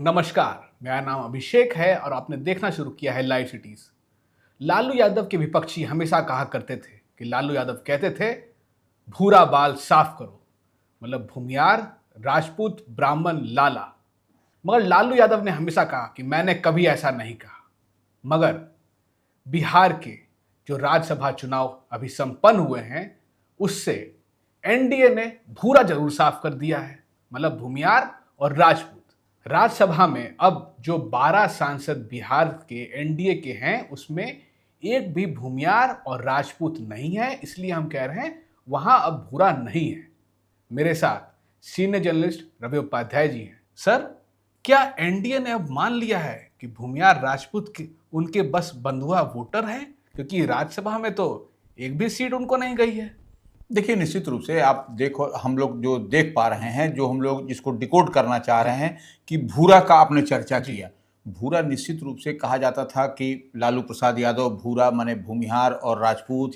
नमस्कार, मेरा नाम अभिषेक है और आपने देखना शुरू किया है लाइव सिटीज। लालू यादव के विपक्षी हमेशा कहा करते थे कि लालू यादव कहते थे भूरा बाल साफ करो, मतलब भूमियार, राजपूत, ब्राह्मण, लाला। मगर लालू यादव ने हमेशा कहा कि मैंने कभी ऐसा नहीं कहा। मगर बिहार के जो राज्यसभा चुनाव अभी संपन्न हुए हैं उससे एनडीए ने भूरा जरूर साफ कर दिया है, मतलब भूमियार और राजपूत। राज्यसभा में अब जो 12 सांसद बिहार के एनडीए के हैं उसमें एक भी भूमियार और राजपूत नहीं है, इसलिए हम कह रहे हैं वहां अब भूरा नहीं है। मेरे साथ सीनियर जर्नलिस्ट रवि उपाध्याय जी हैं। सर, क्या एनडीए ने अब मान लिया है कि भूमियार राजपूत उनके बस बंधुआ वोटर हैं, क्योंकि राज्यसभा में तो एक भी सीट उनको नहीं गई है? देखिए, निश्चित रूप से आप देखो, हम लोग जो देख पा रहे हैं, जो हम लोग जिसको डिकोड करना चाह रहे हैं कि भूरा का आपने चर्चा किया। भूरा निश्चित रूप से कहा जाता था कि लालू प्रसाद यादव भूरा माने भूमिहार और राजपूत,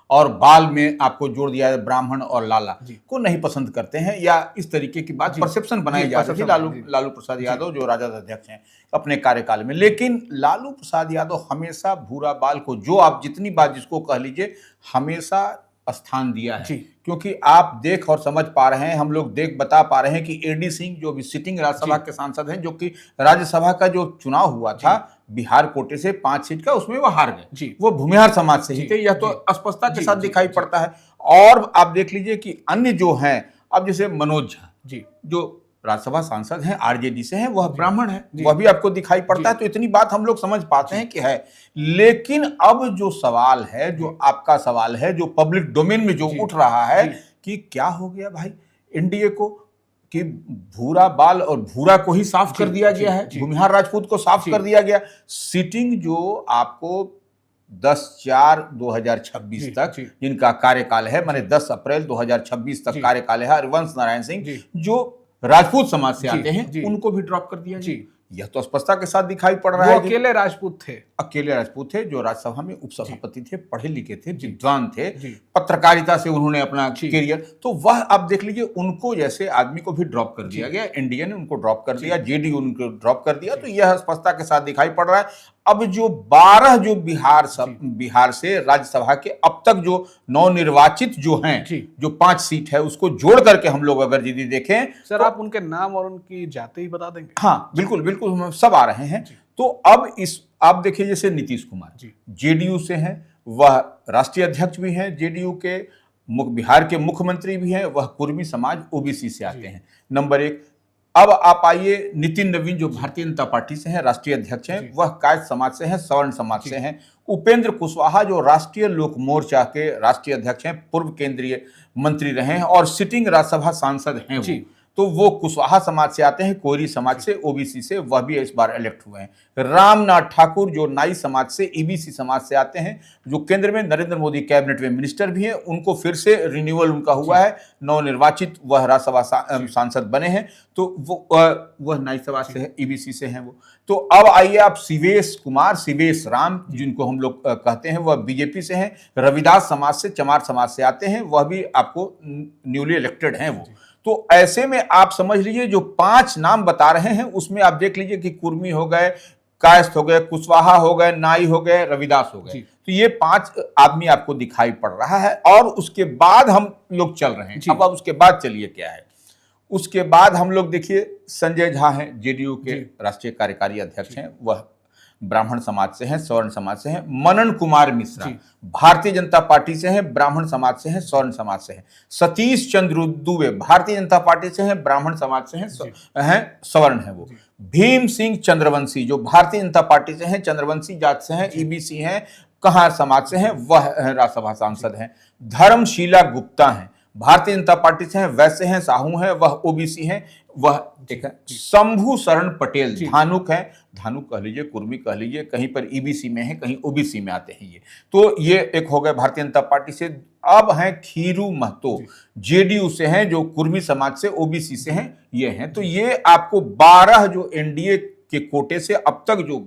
और बाल में आपको जोड़ दिया है ब्राह्मण और लाला को नहीं पसंद करते हैं, या इस तरीके की बात परसेप्शन बनाई जा रही थी लालू प्रसाद यादव जो राजद अध्यक्ष हैं अपने कार्यकाल में। लेकिन लालू प्रसाद यादव हमेशा भूरा बाल को, जो आप जितनी बात जिसको कह लीजिए, हमेशा स्थान दिया है। क्योंकि आप देख और समझ पा रहे हैं, हम लोग बता पा रहे हैं कि एडी सिंह जो भी सिटिंग राज्यसभा के सांसद हैं, जो कि राज्यसभा का जो चुनाव हुआ था बिहार कोटे से 5 सीट का, उसमें वो हार गए। वो भूमिहार समाज से ही थे, यह तो स्पष्टता के साथ दिखाई पड़ता है। और आप देख लीजिए कि अन्य जो हैं, अब जैसे मनोज झा जो राज्यसभा सांसद हैं, आरजेडी से हैं, वह ब्राह्मण है, वह भी आपको दिखाई पड़ता है। तो इतनी बात हम लोग समझ पाते हैं कि है। लेकिन अब जो सवाल है, जो आपका सवाल है, जो पब्लिक डोमेन में जो उठ रहा है कि क्या हो गया भाई एनडीए को, कि भूरा बाल और भूरा को ही साफ कर दिया गया है, भूमिहार राजपूत को साफ कर दिया गया। सीटिंग जो आपको 10/4/2026 तक जिनका कार्यकाल है, माने 10 अप्रैल 2026 तक कार्यकाल है, हरिवंश नारायण सिंह जो राजपूत समाज से आते हैं, उनको भी ड्रॉप कर दिया जी। यह तो स्पष्टता के साथ दिखाई पड़ रहा है। अकेले राजपूत थे, जो राज्यसभा में उपसभापति थे, पढ़े लिखे थे, विद्वान थे, पत्रकारिता से उन्होंने अपना करियर, तो वह आप देख लीजिए, उनको जैसे आदमी को भी ड्रॉप कर दिया गया। एनडीए ने उनको ड्रॉप कर दिया, जेडीयू उनको ड्रॉप कर दिया। तो यह स्पष्टता के साथ दिखाई पड़ रहा है। अब जो 12 जो बिहार से राज्यसभा के अब तक जो नवनिर्वाचित जो हैं, जो 5 सीट है, उसको जोड़ करके हम लोग अगर यदि देखें, सर तो आप उनके नाम और उनकी जाति ही बता देंगे? हाँ, बिल्कुल बिल्कुल, हम सब आ रहे हैं। तो अब आप देखिए, जैसे नीतीश कुमार जेडीयू से हैं, वह राष्ट्रीय अध्यक्ष भी हैं जेडीयू के, बिहार के मुख्यमंत्री भी हैं, वह कुर्मी समाज ओबीसी से आते हैं, नंबर 1। अब आप आइए, नितिन नवीन जो भारतीय जनता पार्टी से हैं, राष्ट्रीय अध्यक्ष हैं, वह कायस्थ समाज से हैं, सवर्ण समाज से हैं। उपेंद्र कुशवाहा जो राष्ट्रीय लोक मोर्चा के राष्ट्रीय अध्यक्ष हैं, पूर्व केंद्रीय मंत्री रहे हैं और सिटिंग राज्यसभा सांसद हैं, तो वो कुशवाहा समाज से आते हैं, कोरी समाज से, ओबीसी से, वह भी इस बार इलेक्ट हुए हैं। रामनाथ ठाकुर जो नाई समाज से, ईबीसी समाज से आते हैं, जो केंद्र में नरेंद्र मोदी कैबिनेट में मिनिस्टर भी हैं, उनको फिर से रिन्यूअल उनका हुआ है, नवनिर्वाचित वह राज्यसभा सांसद बने हैं, तो वह नाई समाज से है, ईबीसी से हैं वो। तो अब आइए आप सिवेश राम जिनको हम लोग कहते हैं, वह बीजेपी से हैं, रविदास समाज से, चमार समाज से आते हैं, वह भी आपको न्यूली इलेक्टेड हैं वो। तो ऐसे में आप समझ लीजिए, जो 5 नाम बता रहे हैं उसमें आप देख लीजिए कि कुर्मी हो गए, कायस्थ हो गए, कुशवाहा हो गए, नाई हो गए, रविदास हो गए। तो ये 5 आदमी आपको दिखाई पड़ रहा है। और उसके बाद हम लोग चल रहे हैं। अब उसके बाद चलिए क्या है, उसके बाद हम लोग देखिए, संजय झा हैं, जेडीयू के राष्ट्रीय कार्यकारी अध्यक्ष हैं, वह ब्राह्मण समाज से हैं, सवर्ण समाज से हैं। मनन कुमार मिश्रा भारतीय जनता पार्टी से हैं, ब्राह्मण समाज से हैं, सवर्ण समाज से हैं। सतीश चंद्र दुबे भारतीय जनता पार्टी से हैं, ब्राह्मण समाज से हैं, सवर्ण है वो। भीम सिंह चंद्रवंशी जो भारतीय जनता पार्टी से हैं, चंद्रवंशी जात से हैं, ईबीसी हैं, कहार समाज से हैं, वह राज्यसभा सांसद हैं। धर्मशीला गुप्ता हैं, भारतीय जनता पार्टी से हैं, वैसे हैं, साहू हैं, वह ओबीसी हैं, वह ठीक है। शंभू शरण पटेल धानुक हैं, धानुक कह लीजिए, कुर्मी कह लीजिए, कहीं पर ईबीसी में है, कहीं ओबीसी में आते हैं ये। तो ये एक हो गए भारतीय जनता पार्टी से। अब हैं खीरू महतो, जेडीयू से हैं, जो कुर्मी समाज से, ओबीसी से हैं, ये हैं। तो ये आपको 12 जो एनडीए के कोटे से अब तक जो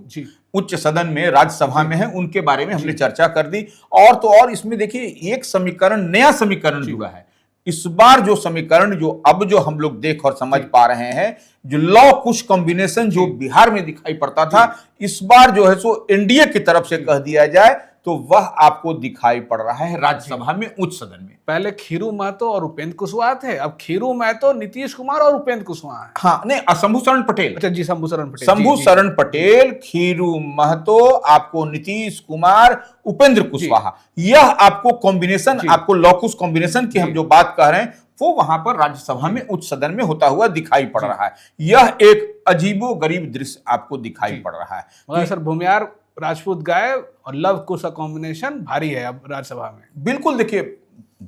उच्च सदन में, राज्यसभा में है, उनके बारे में हमने चर्चा कर दी। और तो और इसमें देखिए, एक समीकरण, नया समीकरण जुड़ा है। इस बार जो समीकरण जो अब जो हम लोग देख और समझ पा रहे हैं, जो लॉ कुछ कॉम्बिनेशन जो बिहार में दिखाई पड़ता था, इस बार जो है सो एनडीए की तरफ से कह दिया जाए तो वह आपको दिखाई पड़ रहा है राज्यसभा में, उच्च सदन में। पहले खीरू महतो और उपेंद्र कुशवाहा थे, अब खीरू महतो, नीतीश कुमार और उपेंद्र कुशवाहा है। हाँ, नहीं, शंभू शरण पटेल। अच्छा जी, शंभू शरण पटेल। शंभू शरण पटेल, खीरू महतो, आपको नीतीश कुमार, उपेंद्र कुशवाहा, यह आपको कॉम्बिनेशन, आपको लॉकुस कॉम्बिनेशन की हम जो बात कर रहे हैं वो वहां पर राज्यसभा में, उच्च सदन में होता हुआ दिखाई पड़ रहा है। यह एक अजीबो गरीब दृश्य आपको दिखाई पड़ रहा है। मगर सर, भूमिहार राजपूत गए और लव कुश का कॉम्बिनेशन भारी है अब राज्यसभा में। बिल्कुल, देखिए,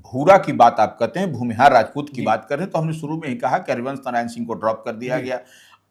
भूरा की बात आप कहते हैं, भूमिहार राजपूत की बात कर रहे हैं, तो हमने शुरू में ही कहा कि हरिवंश नारायण सिंह को ड्रॉप कर दिया गया।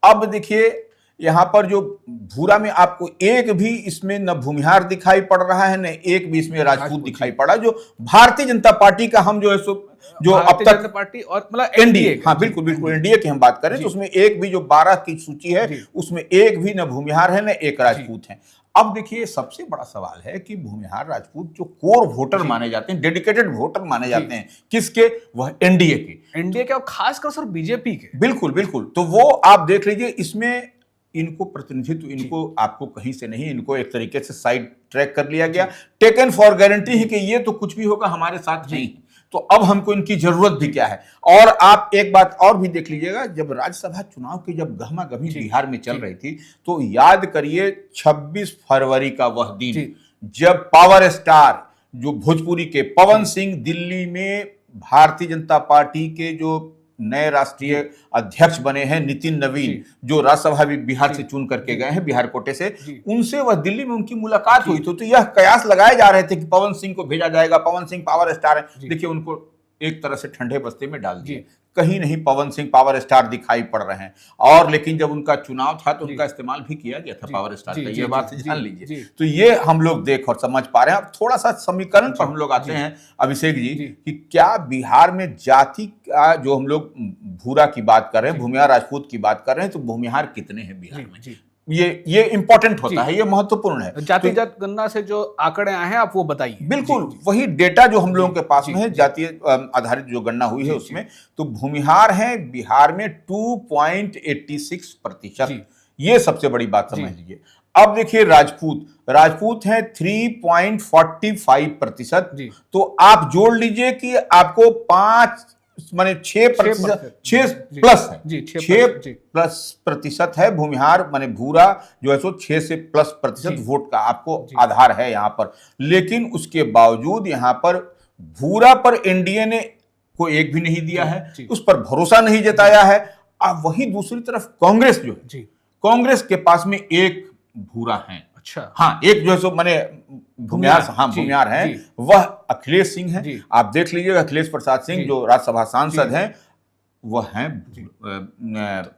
अब देखिए, यहां पर जो भूरा में आपको एक भी इसमें न भूमिहार दिखाई पड़ रहा है, न एक भी इसमें राजपूत दिखाई पड़ा। जो भारतीय जनता पार्टी का हम जो है सो, जो अब तक पार्टी और मतलब एनडीए, हाँ बिल्कुल बिल्कुल, एनडीए की हम बात करें तो उसमें एक भी जो 12 की सूची है उसमें एक भी न भूमिहार है न एक राजपूत है। अब देखिए, सबसे बड़ा सवाल है कि भूमिहार राजपूत जो कोर वोटर माने जाते हैं, डेडिकेटेड वोटर माने जाते हैं, किसके? वह एनडीए के और खासकर सर बीजेपी के। बिल्कुल बिल्कुल। तो वो आप देख लीजिए, इसमें इनको प्रतिनिधित्व, इनको आपको कहीं से नहीं, इनको एक तरीके से साइड ट्रैक कर लिया गया, टेकन फॉर गारंटी है कि ये तो कुछ भी होगा हमारे साथ नहीं, तो अब हमको इनकी जरूरत भी क्या है। और आप एक बात और भी देख लीजिएगा, जब राज्यसभा चुनाव की जब गहमा-गहमी बिहार में चल रही थी, तो याद करिए 26 फरवरी का वह दिन जब पावर स्टार जो भोजपुरी के पवन सिंह दिल्ली में भारतीय जनता पार्टी के जो नए राष्ट्रीय अध्यक्ष बने हैं, नितिन नवीन, जो राज्यसभा भी बिहार से चुन करके गए हैं, बिहार कोटे से, उनसे वह दिल्ली में उनकी मुलाकात हुई थी। तो यह कयास लगाए जा रहे थे कि पवन सिंह को भेजा जाएगा, पवन सिंह पावर स्टार है। देखिए, उनको एक तरह से ठंडे बस्ते में डाल दिए, कहीं नहीं पवन सिंह पावर स्टार दिखाई पड़ रहे हैं। और लेकिन जब उनका चुनाव था तो उनका इस्तेमाल भी किया गया था पावर स्टार का, ये बात जान लीजिए। तो ये हम लोग देख और समझ पा रहे हैं। अब थोड़ा सा समीकरण पर हम लोग आते हैं अभिषेक जी, कि क्या बिहार में जाति का जो हम लोग भूरा की बात कर रहे हैं, भूमिहार राजपूत की बात कर रहे हैं, तो भूमिहार कितने हैं बिहार में? ये इंपॉर्टेंट होता है, ये महत्वपूर्ण है। जातिगत गणना से जो आंकड़े आए हैं आप वो बताइए। बिल्कुल, वही डेटा जो हम लोगों के पास में है, जातीय आधारित जो गणना हुई है उसमें, तो भूमिहार है बिहार में 2.86%। ये सबसे बड़ी बात समझ लीजिए। अब देखिए, राजपूत हैं 3.45%। तो आप जोड़ लीजिए कि आपको 5 माने 6% 6 प्लस है, 6+ % है भूमिहार, माने भूरा जो है सो 6 से +% वोट का आपको आधार है यहाँ पर। लेकिन उसके बावजूद यहाँ पर भूरा पर एनडीए ने को एक भी नहीं दिया है, उस पर भरोसा नहीं जताया है। अब वही दूसरी तरफ कांग्रेस जो है, कांग्रेस के पास में एक भूरा है, अच्छा, हाँ, एक जो है सो माने भूमिहार, हाँ भूमिहार है, वह अखिलेश सिंह है। आप देख लीजिएगा, अखिलेश प्रसाद सिंह जो राज्यसभा सांसद हैं, वह हैं भूमिहार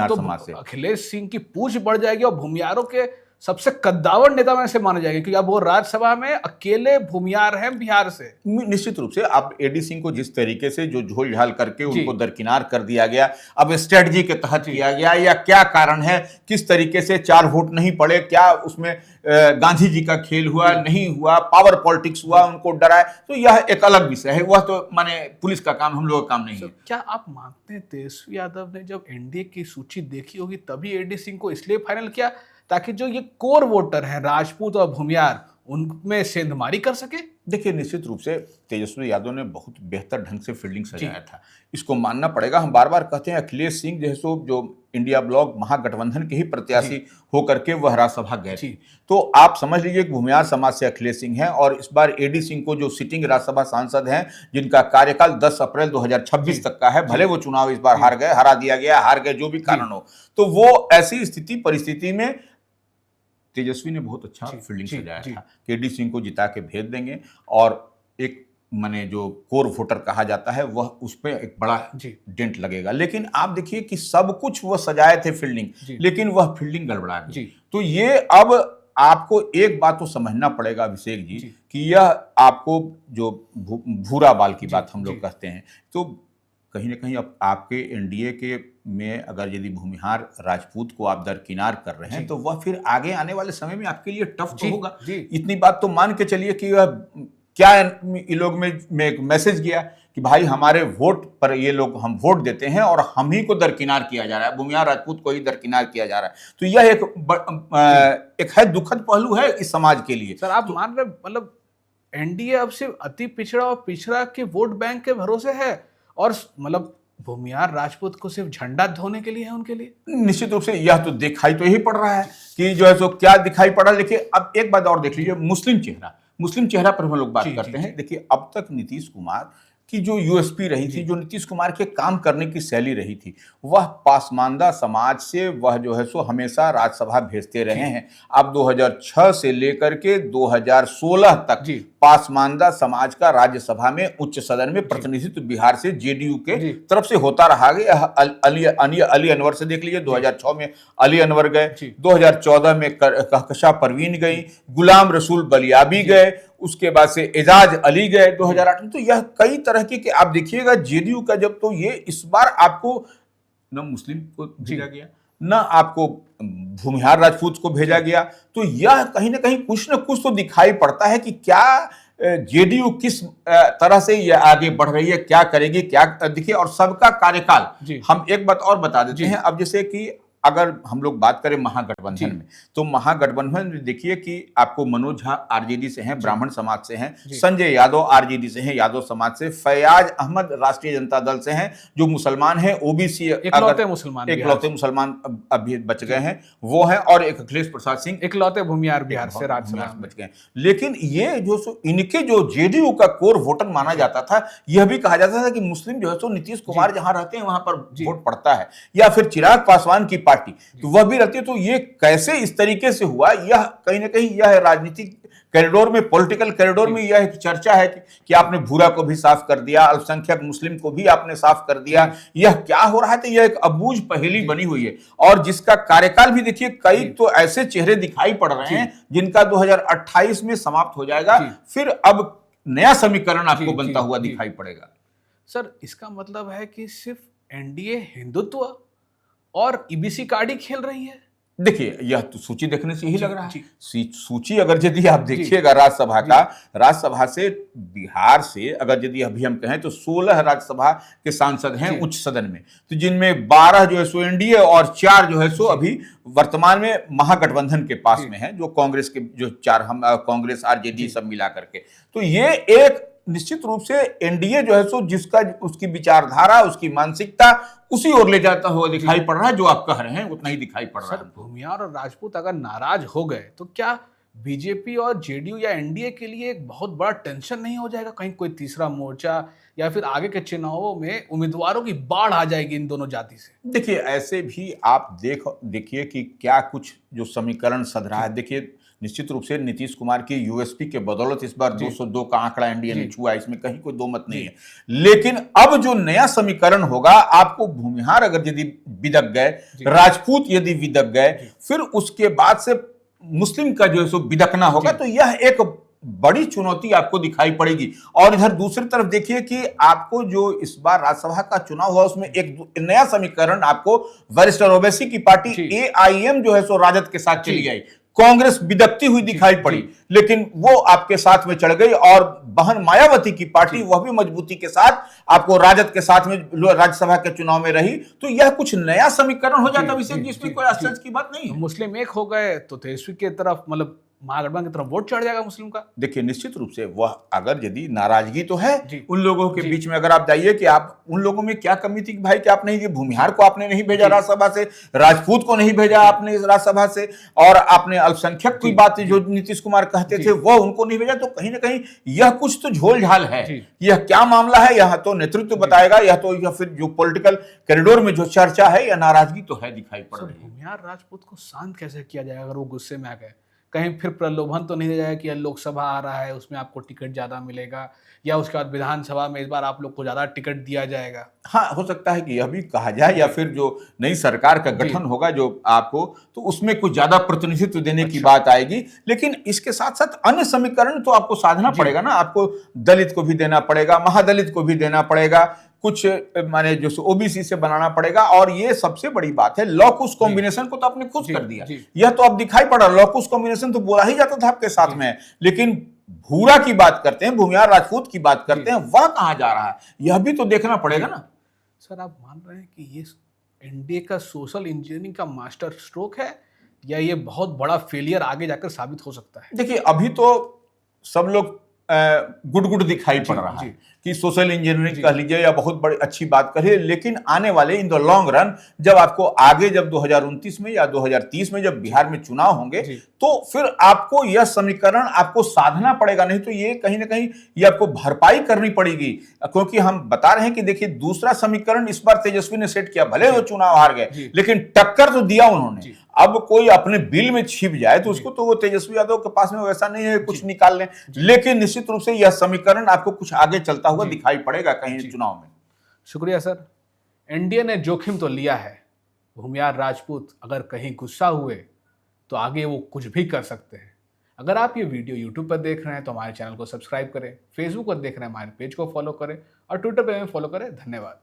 समाज से। अखिलेश सिंह की पूछ बढ़ जाएगी और भूमिहारों के सबसे कद्दावर नेता में से माने जाएंगे, क्योंकि अब वो राज्यसभा में अकेले भूमिहार हैं बिहार से। निश्चित रूप से आप एडी सिंह को जिस तरीके से जो झोल झाल करके उनको दरकिनार कर दिया गया, अब स्ट्रेटजी के तहत किया गया, या क्या कारण है, किस तरीके से 4 वोट नहीं पड़े, क्या उसमें गांधी जी का खेल हुआ, नहीं हुआ, पावर पॉलिटिक्स हुआ, उनको डराए, तो यह एक अलग विषय है। वह तो माने पुलिस का काम, हम लोगों का काम नहीं है। क्या आप मानते हैं तेजस्वी यादव ने जब एनडीए की सूची देखी होगी तभी एडी सिंह को इसलिए फाइनल किया ताकि जो ये कोर वोटर हैं राजपूत और भूमिहार, उनमें सेंधमारी कर सके? देखिए, निश्चित रूप से तेजस्वी यादव ने बहुत बेहतर ढंग से फील्डिंग सजाया था, इसको मानना पड़ेगा। हम बार बार कहते हैं अखिलेश सिंह जैसो जो इंडिया ब्लॉक महागठबंधन के ही प्रत्याशी होकर के वह राज्यसभा गए थे, तो आप समझ लीजिए कि भूमिहार समाज से अखिलेश सिंह हैं। और इस बार एडी सिंह को जो सिटिंग राज्यसभा सांसद हैं, जिनका कार्यकाल 10 अप्रैल 2026 तक का है, भले वो चुनाव इस बार हार गए, हरा दिया गया, हार गए, जो भी कारण हो, तो वो ऐसी स्थिति परिस्थिति में तेजस्वी ने बहुत अच्छा फील्डिंग सजाया था कि एडी सिंह को जिता के भेज देंगे, और एक माने जो कोर वोटर कहा जाता है वह उस पर एक बड़ा डेंट लगेगा। लेकिन आप देखिए कि सब कुछ वह सजाए थे फील्डिंग, लेकिन वह फील्डिंग गड़बड़ा गई। तो ये अब आपको एक बात तो समझना पड़ेगा अभिषेक जी, कि यह आपको जो भूरा बाल की बात हम लोग कहते हैं, तो कहीं ना कहीं अब आपके एनडीए के में अगर यदि भूमिहार राजपूत को आप दरकिनार कर रहे हैं, तो वह फिर आगे आने वाले समय में आपके लिए टफ तो होगा। इतनी बात तो मान के चलिए कि वह क्या इन लोग में एक मैसेज गया कि भाई हमारे वोट पर ये लोग, हम वोट देते हैं और हम ही को दरकिनार किया जा रहा है, भूमिहार राजपूत को ही दरकिनार किया जा रहा है। तो यह एक है दुखद पहलू है इस समाज के लिए। सर आप मान रहे मतलब एनडीए अब सिर्फ अति पिछड़ा और पिछड़ा के वोट बैंक के भरोसे है, और मतलब भूमिहार राजपूत को सिर्फ झंडा धोने के लिए है उनके लिए? निश्चित रूप से यह तो दिखाई तो यही पड़ रहा है कि जो है सो क्या दिखाई पड़ा। देखिए अब एक बात और देख लीजिए, मुस्लिम चेहरा पर हम लोग बात करते हैं। देखिए अब तक नीतीश कुमार की जो यूएसपी रही थी, जो नीतीश कुमार के काम करने की शैली रही थी, वह पासमानदा समाज से वह जो है सो हमेशा राज्यसभा भेजते रहे हैं। अब 2006 से लेकर के 2016 तक पासमानदा समाज का राज्यसभा में उच्च सदन में प्रतिनिधित्व बिहार से जेडीयू के तरफ से होता रहा है। अली अनवर से देख लीजिए, 2006 में अली अनवर गए, 2014 में कहकशा परवीन गई, गुलाम रसूल बलियाबी गए, उसके बाद से एजाज अली गए 2008 में। तो यह कई तरह के आप देखिएगा जेडीयू का, जब तो ये इस बार आपको न मुस्लिम को भेजा गया, न आपको भूमिहार राजपूत को भेजा गया, तो यह कहीं ना कहीं कुछ न कुछ तो दिखाई पड़ता है कि क्या जेडीयू किस तरह से ये आगे बढ़ रही है, क्या करेगी, क्या देखिए। और सबका कार्यकाल, हम एक बात और बता देते हैं। अब जैसे कि अगर हम लोग बात करें महागठबंधन में, तो महागठबंधन में देखिए कि आपको मनोज झा आरजेडी से हैं, ब्राह्मण समाज से हैं, संजय यादव आरजेडी से हैं, यादव समाज से, फैयाज अहमद राष्ट्रीय जनता दल से हैं, जो मुसलमान हैं, ओबीसी इकलौते मुसलमान अभी बच गए हैं वो हैं, और एक अखिलेश प्रसाद सिंह इकलौते भूमिहार बिहार से राज्यसभा बच गए। लेकिन ये जो इनके जो जेडीयू का कोर वोटर माना जाता था, यह भी कहा जाता था कि मुस्लिम जो है सो नीतीश कुमार जहां रहते हैं वहां पर वोट पड़ता है, या फिर चिराग पासवान की पार्टी तो वह भी रहती है। तो ये कैसे इस तरीके से हुआ, यह कहीं ना कहीं यह राजनीतिक कॉरिडोर में, पॉलिटिकल कॉरिडोर में यह एक चर्चा है कि आपने भूरा को भी साफ कर दिया, अल्पसंख्यक मुस्लिम को भी आपने साफ कर दिया, यह क्या हो रहा है। तो यह एक अबूझ पहेली बनी हुई है, और जिसका कार्यकाल भी देखिए, कई तो ऐसे चेहरे दिखाई पड़ रहे हैं जिनका 2028 में समाप्त हो जाएगा, फिर अब नया समीकरण आपको बनता हुआ दिखाई पड़ेगा। सर इसका मतलब है कि सिर्फ एनडीए हिंदुत्व और ईबीसी कार्ड ही खेल रही है? देखिए यह तो सूची देखने से ही लग रहा है। सूची अगर यदि आप देखिएगा राज्यसभा का, राज्यसभा से बिहार से अगर यदि अभी हम कहें तो 16 राज्यसभा के सांसद हैं उच्च सदन में, तो जिनमें 12 जो है सो एनडीए और 4 जो है सो अभी वर्तमान में महागठबंधन के पास में है, जो कांग्रेस के जो 4 हम कांग्रेस आरजेडी सब मिला करके। तो ये एक निश्चित रूप से एनडीए जो है सो जिसका उसकी विचारधारा, उसकी मानसिकता उसी ओर ले जाता हुआ दिखाई पड़ रहा है। जो आप कह रहे हैं उतना ही दिखाई पड़ रहा है। भूमिहार और राजपूत अगर नाराज हो गए तो क्या बीजेपी और जेडीयू या एनडीए के लिए एक बहुत बड़ा टेंशन नहीं हो जाएगा? कहीं कोई तीसरा मोर्चा या फिर आगे के चुनावों में उम्मीदवारों की बाढ़ आ जाएगी इन दोनों जाति से? देखिए ऐसे भी आप देखिए कि क्या कुछ जो समीकरण सध रहा है। देखिए निश्चित रूप से नीतीश कुमार की यूएसपी के बदौलत इस बार 202 का आंकड़ा एनडीए ने छुआ, इसमें कहीं कोई दो मत नहीं है। लेकिन अब जो नया समीकरण होगा, आपको भूमिहार अगर यदि बिदक गए, राजपूत यदि बिदक गए, फिर उसके बाद से मुस्लिम का जो है सो बिदकना होगा, तो यह एक बड़ी चुनौती आपको दिखाई पड़ेगी। और इधर दूसरी तरफ देखिए कि आपको जो इस बार राज्यसभा का चुनाव हुआ उसमें एक नया समीकरण आपको वरिष्ठ ओवैसी की पार्टी एआईएम जो है सो राजद के साथ चली आई, कांग्रेस बिदकती हुई दिखाई पड़ी, लेकिन वो आपके साथ में चढ़ गई, और बहन मायावती की पार्टी वह भी मजबूती के साथ आपको राजद के साथ में राज्यसभा के चुनाव में रही। तो यह कुछ नया समीकरण हो जाता है, जिसमें कोई आश्चर्य की बात नहीं है। मुस्लिम एक हो गए तो तेजस्वी की तरफ, मतलब महागठबंधन की तरफ वोट चढ़ जाएगा मुस्लिम का। देखिए निश्चित रूप से वह अगर यदि नाराजगी तो है उन लोगों के बीच में, अगर आप जाइए कि आप उन लोगों में क्या कमी थी कि भाई कि आपने ये भूमिहार को आपने नहीं भेजा राज्यसभा से, राजपूत को नहीं भेजा आपने राज्यसभा से, और आपने अल्पसंख्यक की बात जो नीतीश कुमार कहते थे वो उनको नहीं भेजा, तो कहीं ना कहीं यह कुछ तो झोल झाल है। यह क्या मामला है, यह तो नेतृत्व बताएगा, यह तो या फिर जो पॉलिटिकल कॉरिडोर में जो चर्चा है या नाराजगी तो है दिखाई पड़ रही है। भूमिहार राजपूत को शांत कैसे किया जाएगा अगर वो गुस्से में आ गए? कहीं फिर प्रलोभन तो नहीं दिया जाएगा कि लोकसभा आ रहा है उसमें आपको टिकट ज्यादा मिलेगा, या उसके बाद विधानसभा में इस बार आप लोग को ज्यादा टिकट दिया जाएगा? हाँ, हो सकता है कि यह भी कहा जाए, या फिर जो नई सरकार का गठन होगा जो आपको, तो उसमें कुछ ज्यादा प्रतिनिधित्व देने की बात आएगी। लेकिन इसके साथ साथ अन्य समीकरण तो आपको साधना पड़ेगा ना, आपको दलित को भी देना पड़ेगा, महादलित को भी देना पड़ेगा, कुछ माने जो ओबीसी से बनाना पड़ेगा, और ये सबसे बड़ी बात है लॉकुस कॉम्बिनेशन को तो आपने खुद कर दिया। यह तो अब दिखाई पड़ा, लॉकुस कॉम्बिनेशन तो बोला ही जाता था आपके साथ में, लेकिन भूरा की बात करते हैं, भूमिहार राजपूत की बात करते हैं, वह कहां जा रहा है, यह भी तो देखना पड़ेगा ना। सर आप मान रहे हैं कि ये एनडीए का सोशल इंजीनियरिंग का मास्टर स्ट्रोक है, या ये बहुत बड़ा फेलियर आगे जाकर साबित हो सकता है? देखिए अभी तो सब लोग गुड गुड दिखाई पड़ रहा है कि सोशल इंजीनियरिंग कह लीजिए या बहुत बड़ी अच्छी बात करिए, लेकिन आने वाले इन द लॉन्ग रन जब आपको आगे जब 2029 में या 2030 में जब बिहार में चुनाव होंगे तो फिर आपको यह समीकरण आपको साधना पड़ेगा, नहीं तो ये कहीं ना कहीं ये आपको भरपाई करनी पड़ेगी। क्योंकि हम बता रहे हैं कि देखिए दूसरा समीकरण इस बार तेजस्वी ने सेट किया, भले वो चुनाव हार गए लेकिन टक्कर तो दिया उन्होंने। अब कोई अपने बिल में छिप जाए तो उसको तो वो तेजस्वी यादव के पास में वैसा नहीं है कुछ निकाल लें, लेकिन निश्चित रूप से यह समीकरण आपको कुछ आगे चलता हुआ दिखाई पड़ेगा कहीं चुनाव में। शुक्रिया सर। एनडीए ने जोखिम तो लिया है, भूमिहार राजपूत अगर कहीं गुस्सा हुए तो आगे वो कुछ भी कर सकते हैं। अगर आप ये वीडियो यूट्यूब पर देख रहे हैं तो हमारे चैनल को सब्सक्राइब करें, फेसबुक पर देख रहे हैं हमारे पेज को फॉलो करें और ट्विटर पर हमें फॉलो करें। धन्यवाद।